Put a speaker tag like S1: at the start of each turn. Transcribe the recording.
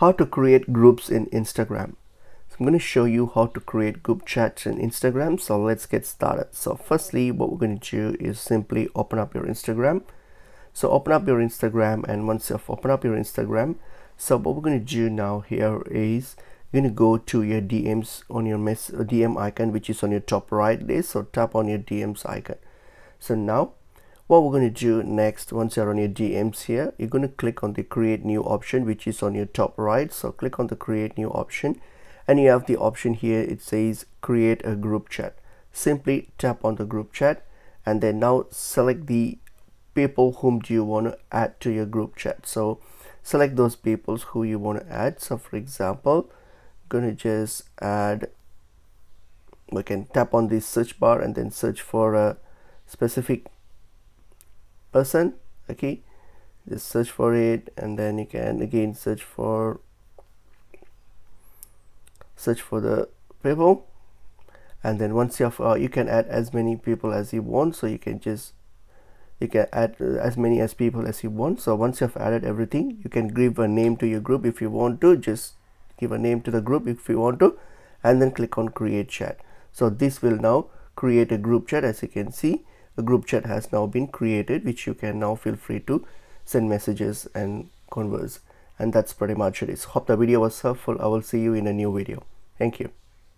S1: how to create groups in Instagram. So I'm going to show you how to create group chats in Instagram. So let's get started. So firstly, what we're going to do is simply open up your Instagram. So open up your Instagram, and once you've opened up your Instagram, so what we're going to do now here is you're going to go to your DMs on your DM icon, which is on your top right there. So tap on your DMs icon. So now what we're going to do next, once you're on your DMs here, you're going to click on the create new option, which is on your top right. So click on the create new option, and you have the option here. It says create a group chat. Simply tap on the group chat, and then now select the people whom do you want to add to your group chat. So select those people who you want to add. So for example, I'm going to just add, we can tap on this search bar and then search for a specific person. Okay, just search for it, and then you can again search for the people, and then once you have you can add as many people as you want. So you can add as many as people as you want. So once you have added everything, you can give a name to your group if you want to. Just give a name to the group if you want to, and then click on create chat. So this will now create a group chat. As you can see, a group chat has now been created, which you can now feel free to send messages and converse. And that's pretty much it. Hope the video was helpful. I will see you in a new video. Thank you.